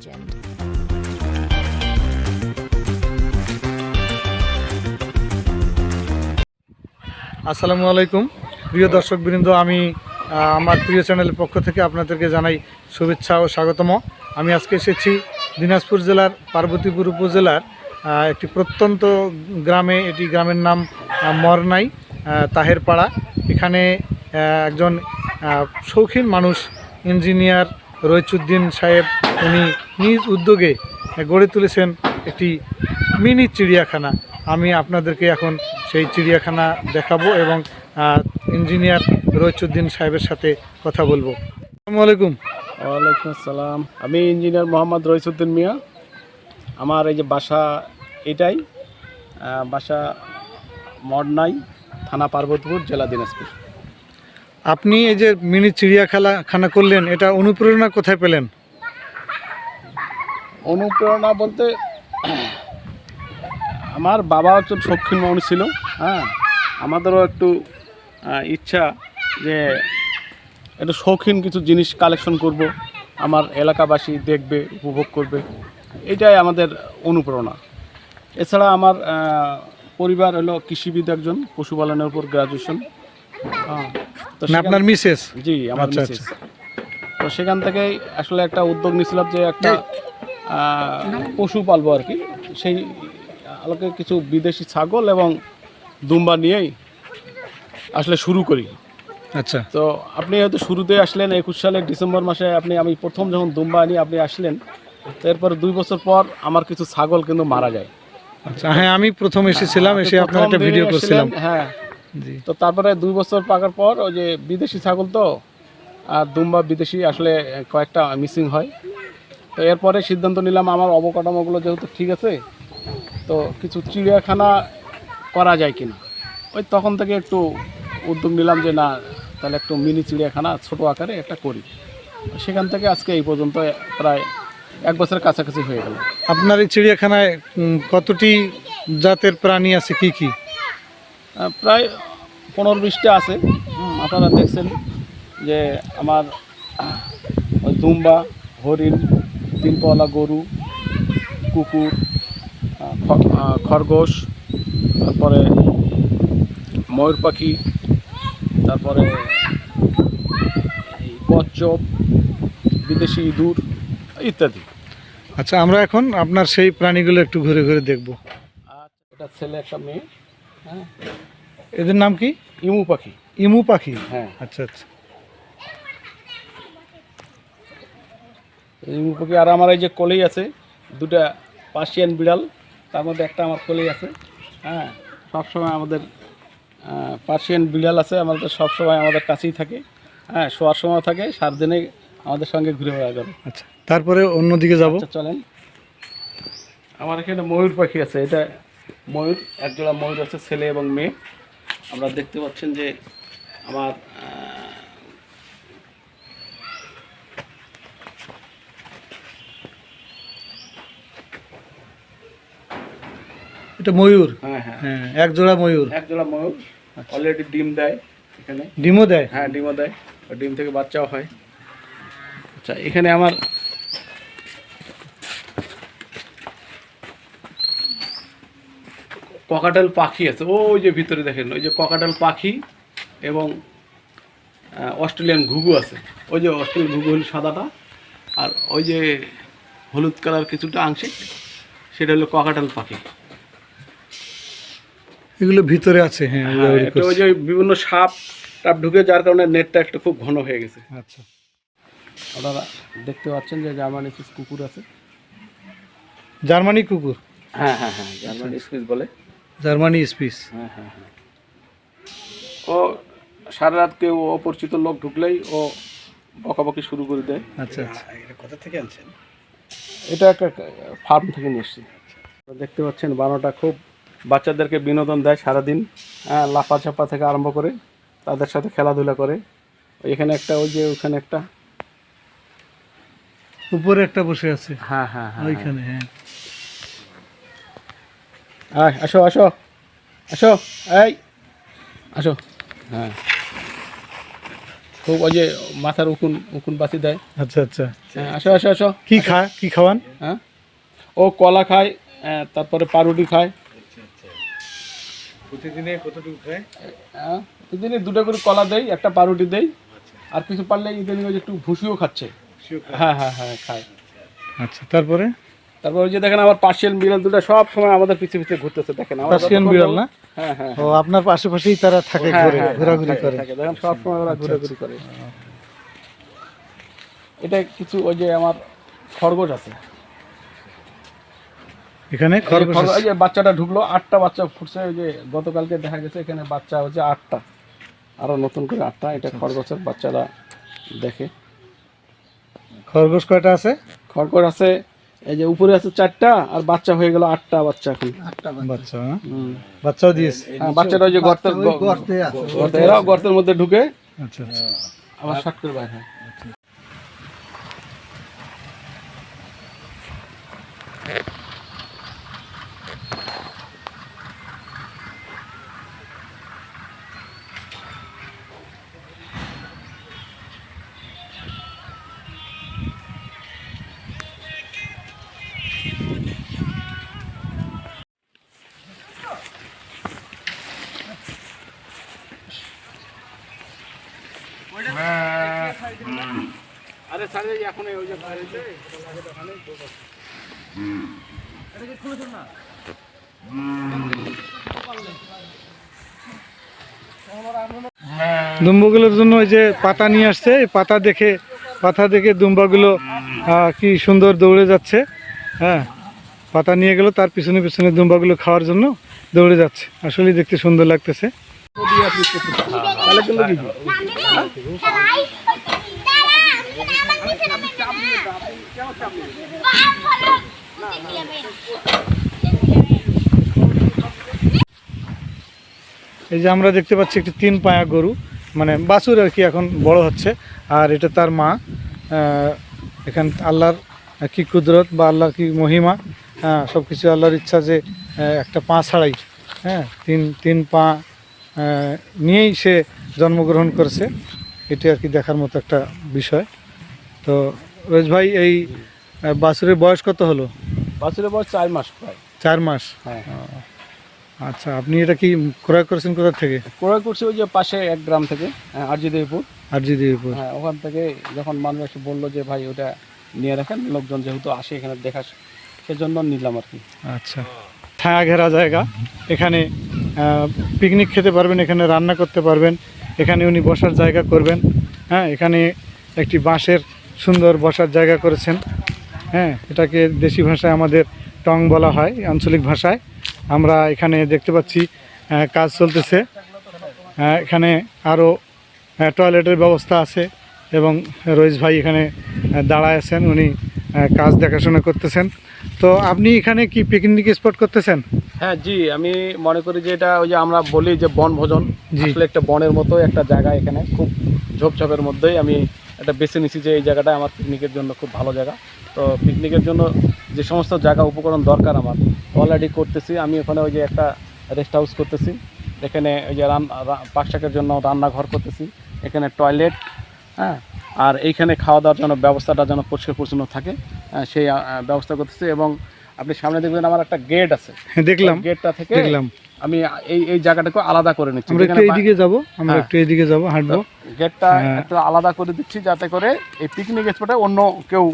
legend. আসসালামু আলাইকুম প্রিয় দর্শকবৃন্দ, আমি আমার প্রিয় চ্যানেলের পক্ষ থেকে আপনাদেরকে জানাই শুভেচ্ছা ও স্বাগতম। আমি আজকে এসেছি দিনাজপুর জেলার পার্বতীপুর উপজেলার একটি প্রত্যন্ত গ্রামে। এটি গ্রামের নাম মরনাই তাহেরপাড়া। এখানে একজন শৌখিন মানুষ ইঞ্জিনিয়ার রইচুদ্দিন সাহেব, উনি নিজ উদ্যোগে গড়ে তুলেছেন একটি মিনি চিড়িয়াখানা। আমি আপনাদেরকে এখন সেই চিড়িয়াখানা দেখাবো এবং ইঞ্জিনিয়ার রইচুদ্দিন সাহেবের সাথে কথা বলবো। আসসালামু আলাইকুম। ওয়ালাইকুম আসসালাম। আমি ইঞ্জিনিয়ার মোহাম্মদ রইচুদ্দিন মিয়া। আমার এই যে বাসা এটাই, বাসা মরনাই, থানা পার্বতীপুর, জেলা দিনাজপুর। আপনি এই যে মিনি চিড়িয়াখানা করলেন, এটা অনুপ্রেরণা কোথায় পেলেন? অনুপ্রেরণা বলতে আমার বাবা একজন শৌখিন মানুষ ছিল। আমাদেরও একটু ইচ্ছা যে একটু শৌখিন কিছু জিনিস কালেকশন করব, আমার এলাকাবাসী দেখবে, উপভোগ করবে। এটাই আমাদের অনুপ্রেরণা। এছাড়া আমার পরিবার হলো কৃষিবিদ, একজন পশুপালনের উপর গ্রাজুয়েশন। তো আপনার মিসেস? জি, আমার আচ্ছা, মিসেস। তো সেখান থেকেই আসলে একটা উদ্যোগ নিয়েছিলাম যে একটা পশু পালবো আর কি। সেই আলোকে কিছু বিদেশি ছাগল এবং দুম্বা নিয়েই আসলে শুরু করি। আচ্ছা, তো আপনি হয়তো শুরুতে আসলেন 21 সালের ডিসেম্বর মাসে। আমি প্রথম যখন দুম্বা আনি আপনি আসলেন, তো এরপরে 2 বছর পর আমার কিছু ছাগল কিন্তু মারা যায়। আচ্ছা, হ্যাঁ, আমি প্রথম এসেছিলাম, এসে আপনার একটা ভিডিও করছিলাম। হ্যাঁ, জি। তো তারপরে 2 বছর পাকার পর ওই যে বিদেশি ছাগল, তো আর দুম্বা বিদেশি আসলে কয়েকটা মিসিং হয়। তো এরপরে সিদ্ধান্ত নিলাম আমার অবকাঠামোগুলো যেহেতু ঠিক আছে, তো কিছু চিড়িয়াখানা করা যায় কিনা। ওই তখন থেকে একটু উদ্যোগ নিলাম যে না, তাহলে একটু মিনি চিড়িয়াখানা ছোট আকারে একটা করি। সেখান থেকে আজকে এই পর্যন্ত প্রায় 1 বছরের কাছাকাছি হয়ে গেল। আপনার এই চিড়িয়াখানায় কতটি জাতের প্রাণী আছে, কি কি? প্রায় 15-20টা আছে। আপনারা দেখছেন যে আমার ওই দুম্বা, হরিণ, 3 পাওয়ালা গরু, কুকুর, খরগোশ, তারপরে ময়ূর পাখি, তারপরে এই কচ্ছপ, বিদেশি ইঁদুর ইত্যাদি। আচ্ছা, আমরা এখন আপনার সেই প্রাণীগুলো একটু ঘুরে ঘুরে দেখব। আর এটা ছেলে, একটা মেয়ে। হ্যাঁ, এদের নাম কি? ইমু পাখি। ইমু পাখি? হ্যাঁ, আচ্ছা আচ্ছা। ইমু পাখি। আর আমার এই যে কোলেই আছে 2টা পার্সিয়ান বিড়াল, তার মধ্যে একটা আমার কোলেই আছে। হ্যাঁ, সবসময় আমাদের পার্সিয়ান বিড়াল আছে আমাদের, সবসময় আমাদের কাছেই থাকে। হ্যাঁ, শোয়ার সময় থাকে, সারাদিনে আমাদের সঙ্গে ঘুরে বেড়া যাবে। আচ্ছা, তারপরে অন্যদিকে যাব। আচ্ছা, চলেন। আমার এখানে ময়ূর পাখি আছে। এটা ময়ূর, একজোড়া ময়ূর আছে, ছেলে এবং মেয়ে। আমরা দেখতে পাচ্ছেন যে আমার এটা ময়ূর? হ্যাঁ হ্যাঁ, হ্যাঁ, এক জোড়া ময়ূর। একজোড়া ময়ূর অলরেডি ডিম দেয় এখানে। ডিমও দেয়? হ্যাঁ, ডিমও দেয়, ডিম থেকে বাচ্চাও হয়। আচ্ছা, এখানে আমার ককাটেল পাখি আছে। ওই যে ভিতরে দেখেন, ওই যে ককাটেল পাখি এবং অস্ট্রেলিয়ান ঘুঘু আছে। ওই যে অস্ট্রেলিয়ান ঘুঘু হলো সাদাটা, আর ওই যে হলুদ কালার কিছুটা আংশিক, সেটা হলো ককাটেল পাখি। এগুলো ভিতরে আছে? হ্যাঁ, হ্যাঁ, এটা ওই যে বিভিন্ন সাপ টাপ ঢুকে, যার কারণে নেটটা একটু খুব ঘন হয়ে গেছে। আচ্ছা, আপনারা দেখতে পাচ্ছেন যে জার্মান স্পিস কুকুর আছে। জার্মানি কুকুর? হ্যাঁ হ্যাঁ হ্যাঁ, জার্মান স্পিস বলে। Germany spitz? হ্যাঁ হ্যাঁ হ্যাঁ। ও সারা রাত কেউ অপরিচিত লোক ঢুকলেই ও বকাবকি শুরু করে দেয়। আচ্ছা আচ্ছা। এটা কোথা থেকে আনছেন? এটা একটা ফার্ম থেকে নিয়ে এসেছি। দেখতে পাচ্ছেন বানরটা খুব বাচ্চাদেরকে বিনোদন দেয় সারাদিন। হ্যাঁ, লাফা চাপা থেকে আরম্ভ করে তাদের সাথে খেলাধুলা করে। এখানে একটা, ওই যে ওখানে একটা, উপরে একটা বসে আছে। হ্যাঁ হ্যাঁ হ্যাঁ, ওইখানে। হ্যাঁ, আসো আসো আসো, এই আসো। হ্যাঁ, খুব ওই যে মাথার উকুন উকুন বাঁচি দেয়। আচ্ছা আচ্ছা। হ্যাঁ, আসো আসো আসো। কি খাওয়ান? হ্যাঁ, ও কলা খায়, তারপরে পাউরুটি খায়। প্রতিদিনে কতটুকু খায়? হ্যাঁ, প্রতিদিনে 2টা করে কলা দেই, একটা পাউরুটি দেই, আর কিছু পারলে ইদানিং ওই যে একটু ভুসিও খাচ্ছে। হ্যাঁ হ্যাঁ হ্যাঁ, খায়। আচ্ছা, তারপরে? তারপর ওই যে দেখেন আমার পার্সিয়ান বিড়াল দুটো সব সময় আমাদের পিছে পিছে ঘুরতেছে, দেখেন আমার পার্সিয়ান বিড়াল না? হ্যাঁ হ্যাঁ ও আপনার পাশেই তারা থাকে, হ্যাঁ, ঘুরে হ্যাঁ, ঘোরাঘুরি করে। থাকে, দেখেন সব সময় ওরা ঘোরাঘুরি করে। এটা কিছু ওই যে আমার খরগোশ আছে এখানে। খরগোশ ওই যে বাচ্চাটা ঢুকলো, 8টা বাচ্চা ফুটছে। ওই যে গতকালকে দেখা গেছে এখানে বাচ্চা হচ্ছে 8টা, আরো নতুন করে 8টা। এটা খরগোশের বাচ্চারা দেখে। খরগোশ কয়টা আছে? খরগোশ আছে এই যে উপরে আছে 4টা, আর বাচ্চা হয়ে গেল 8টা বাচ্চা এখন। বাচ্চা, হ্যাঁ? বাচ্চাও দিয়েছে? হ্যাঁ, বাচ্চাটা ওই যে এরাও গর্তের মধ্যে ঢুকে আচ্ছা আচ্ছা। আবার শর্ট করে বাইরে হয়। আরে স্যার এখন ওই যে দুম্বাগুলোর জন্য ওই যে পাতা নিয়ে আসছে, এই পাতা দেখে দুম্বাগুলো কি সুন্দর দৌড়ে যাচ্ছে। হ্যাঁ, পাতা নিয়ে গেল, তার পিছনে পিছনে দুম্বাগুলো খাওয়ার জন্য দৌড়ে যাচ্ছে। আসলে দেখতে সুন্দর লাগতেছে। তাহলে কিন্তু কি এই যে আমরা দেখতে পাচ্ছি একটি 3 পায়া গরু, মানে বাছুর আর কি, এখন বড় হচ্ছে। আর এটা তার মা। এখান আল্লাহর কি কুদরত বা আল্লাহর কি মহিমা, হ্যাঁ, সব কিছু আল্লাহর ইচ্ছা যে একটা পা ছাড়াই, হ্যাঁ, তিন পা নিয়েই সে জন্মগ্রহণ করেছে। এটি আর কি দেখার মতো একটা বিষয়। তো রোজ ভাই, এই বাছুরের বয়স কত হলো? বাছুরের বয়স 4 মাস প্রায়। 4 মাস? হ্যাঁ। আচ্ছা, আপনি এটা কি ক্রয় করেছেন কোথা থেকে? ক্রয় করছি ওই যে পাশে এক গ্রাম থেকে, আরজিদেবপুর। হ্যাঁ, ওখান থেকে যখন মানুষ এসে বললো যে ভাই ওটা নিয়ে রাখেন, লোকজন যেহেতু আসে এখানে দেখা, সেজন্য নিলাম আর কি। আচ্ছা, ছায়া ঘেরা জায়গা, এখানে পিকনিক খেতে পারবেন, এখানে রান্না করতে পারবেন, এখানে উনি বসার জায়গা করবেন। হ্যাঁ, এখানে একটি বাঁশের সুন্দর বসার জায়গা করেছেন। হ্যাঁ, এটাকে দেশি ভাষায় আমাদের টং বলা হয়, আঞ্চলিক ভাষায়। আমরা এখানে দেখতে পাচ্ছি কাজ চলতেছে। এখানে আরও টয়লেটের ব্যবস্থা আছে, এবং রইস ভাই এখানে দাঁড়ায় আছেন, উনি কাজ দেখাশোনা করতেছেন। তো আপনি এখানে কি পিকনিক স্পট করতেছেন? হ্যাঁ জি, আমি মনে করি যে এটা ওই যে আমরা বলি যে বনভোজন, আসলে একটা বনের মতো একটা জায়গা। এখানে খুব ঝোপঝাপের মধ্যেই আমি এটা বেছে নিছি যে এই জায়গাটা আমার পিকনিকের জন্য খুব ভালো জায়গা। তো পিকনিকের জন্য যে সমস্ত জায়গা উপকরণ দরকার আমার অলরেডি করতেছি। আমি ওখানে ওই যে একটা রেস্ট হাউস করতেছি, এখানে ওই যে পাকশাকের জন্য রান্নাঘর করতেছি, এখানে টয়লেট, হ্যাঁ, আর এইখানে খাওয়া দাওয়ার জন্য ব্যবস্থাটা যেন পরিষ্কার পরিচ্ছন্ন থাকে, সেই ব্যবস্থা করতেছি। এবং আপনি সামনে দেখবেন আমার একটা গেট আছে, দেখলাম, গেটটা থেকে দেখলাম আমি এই জায়গাটাকে আলাদা করে নিচ্ছি। আমরা একটু এইদিকে যাব, হাঁটবো। গেটটা একটু আলাদা করে দিচ্ছি যাতে করে এই পিকনিক স্পটে অন্য কেউ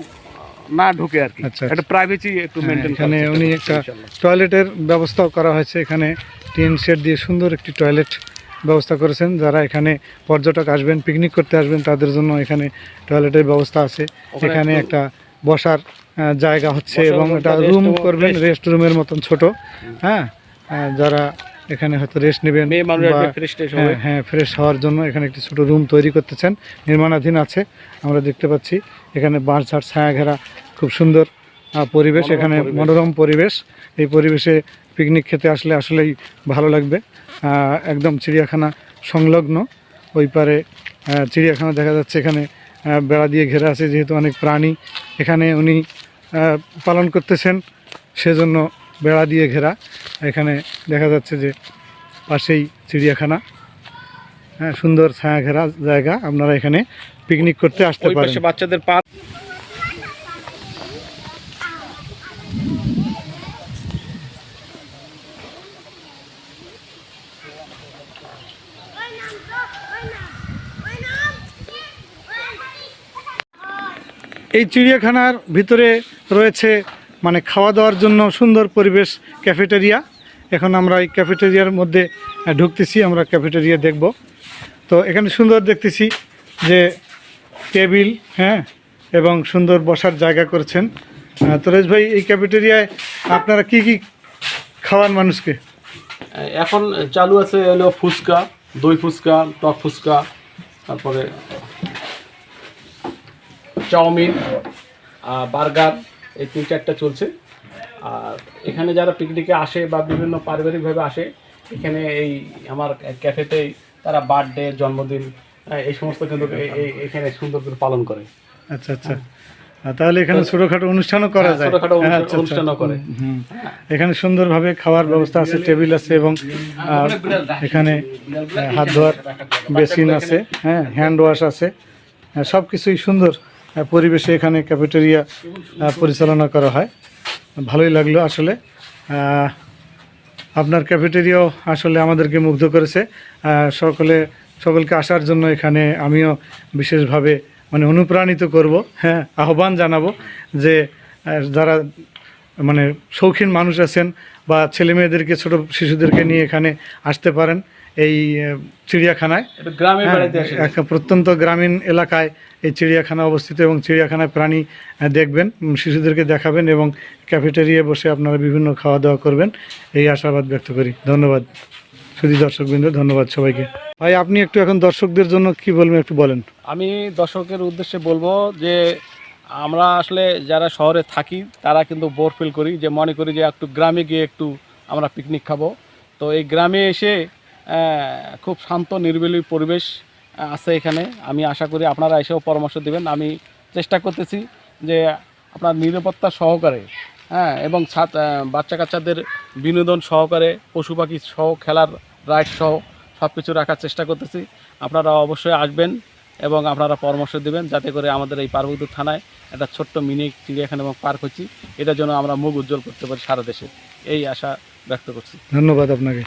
না ঢুকে আর কি। আচ্ছা, একটা প্রাইভেসি একটু মেইনটেইন এখানে উনি একটা টয়লেটের ব্যবস্থাও করা হয়েছে। এখানে টিন শেড দিয়ে সুন্দর একটি টয়লেট ব্যবস্থা করেছেন। যারা এখানে পর্যটক আসবেন, পিকনিক করতে আসবেন, তাদের জন্য এখানে টয়লেটের ব্যবস্থা আছে। এখানে একটা বসার জায়গা হচ্ছে, এবং এটা রুম করবেন, রেস্ট রুমের মতন ছোট। হ্যাঁ, যারা এখানে হয়তো রেস্ট নেবেন, হ্যাঁ, ফ্রেশ হওয়ার জন্য এখানে একটি ছোট রুম তৈরি করতেছেন, নির্মাণাধীন আছে। আমরা দেখতে পাচ্ছি এখানে বাঁশঝাড় ছায়া ঘেরা খুব সুন্দর পরিবেশ, এখানে মনোরম পরিবেশ। এই পরিবেশে পিকনিক খেতে আসলে আসলেই ভালো লাগবে। একদম চিড়িয়াখানা সংলগ্ন, ওই পারে চিড়িয়াখানা দেখা যাচ্ছে। এখানে বেড়া দিয়ে ঘেরা আছে, যেহেতু অনেক প্রাণী এখানে উনি পালন করতেছেন, সেজন্য বেড়া দিয়ে ঘেরা। এখানে দেখা যাচ্ছে যে পাশেই চিড়িয়াখানা। হ্যাঁ, সুন্দর ছায়া ঘেরা জায়গা, আপনারা এখানে পিকনিক করতে আসতে ওই পারেন। পাশে বাচ্চাদের পার্ক। এই চিড়িয়াখানার ভিতরে রয়েছে মানে খাওয়া দাওয়ার জন্য সুন্দর পরিবেশ, ক্যাফেটেরিয়া। এখন আমরা এই ক্যাফেটেরিয়ার মধ্যে ঢুকতেছি, আমরা ক্যাফেটেরিয়া দেখব। তো এখানে সুন্দর দেখতেছি যে টেবিল, হ্যাঁ, এবং সুন্দর বসার জায়গা করেছেন। তোরেশ ভাই, এই ক্যাফেটেরিয়ায় আপনারা কি কি খাওয়ান মানুষকে? এখন চালু আছে হলো ফুচকা, দই ফুচকা, টক ফুচকা, তারপরে চাউমিন, বার্গার, এই 3-4টা চলছে। আর এখানে যারা পিকনিকে আসে বা বিভিন্ন পারিবারিকভাবে আসে, এখানে এই আমার ক্যাফেতে তারা বার্থডে, জন্মদিন, এই সমস্ত কিন্তু এখানে সুন্দর করে পালন করে। আচ্ছা আচ্ছা, তাহলে এখানে ছোটোখাটো অনুষ্ঠানও করা যায়। ছোটখাটো হ্যাঁ, আচ্ছা, আচ্ছা। অনুষ্ঠানও করে। এখানে সুন্দরভাবে খাওয়ার ব্যবস্থা আছে, টেবিল আছে, এবং এখানে হাত ধোয়ার বেসিন আছে, হ্যাঁ, হ্যান্ড ওয়াশ আছে, সব কিছুই সুন্দর পরিবেশে এখানে ক্যাফেটেরিয়া পরিচালনা করা হয়। ভালোই লাগলো আসলে। আপনার ক্যাফেটেরিয়াও আসলে আমাদেরকে মুগ্ধ করেছে। সকলকে আসার জন্য এখানে আমিও বিশেষভাবে মানে অনুপ্রাণিত করব, হ্যাঁ, আহ্বান জানাবো যে যারা মানে শৌখিন মানুষ আছেন বা ছেলে মেয়েদেরকে, ছোট শিশুদেরকে নিয়ে এখানে আসতে পারেন এই চিড়িয়াখানায়। গ্রামে বেড়াইতে আসে। একটা প্রত্যন্ত গ্রামীণ এলাকায় এই চিড়িয়াখানা অবস্থিত, এবং চিড়িয়াখানায় প্রাণী দেখবেন, শিশুদেরকে দেখাবেন, এবং ক্যাফেটেরিয়ায় বসে আপনারা বিভিন্ন খাওয়া দাওয়া করবেন, এই আশাবাদ ব্যক্ত করি। ধন্যবাদ শুধু দর্শকবৃন্দ, ধন্যবাদ সবাইকে। ভাই, আপনি একটু এখন দর্শকদের জন্য কি বলবেন, একটু বলেন। আমি দর্শকের উদ্দেশ্যে বলবো যে আমরা আসলে যারা শহরে থাকি তারা কিন্তু বোর ফিল করি, যে মনে করি যে একটু গ্রামে গিয়ে একটু আমরা পিকনিক খাবো। তো এই গ্রামে এসে খুব শান্ত নিরিবিলি পরিবেশ আছে এখানে। আমি আশা করি আপনারা এসেও পরামর্শ দেবেন। আমি চেষ্টা করতেছি যে আপনার নিরাপত্তা সহকারে, হ্যাঁ, এবং বাচ্চা কাচ্চাদের বিনোদন সহকারে, পশু পাখি সহ, খেলার রাইড সহ সব কিছু রাখার চেষ্টা করতেছি। আপনারা অবশ্যই আসবেন এবং আপনারা পরামর্শ দেবেন, যাতে করে আমাদের এই পার্বত্য থানায় একটা ছোট্ট মিনি চিড়িয়াখানা এবং পার্ক হচ্ছে, এটার জন্য আমরা মুখ উজ্জ্বল করতে পারি সারা দেশে, এই আশা ব্যক্ত করছি। ধন্যবাদ আপনাকে।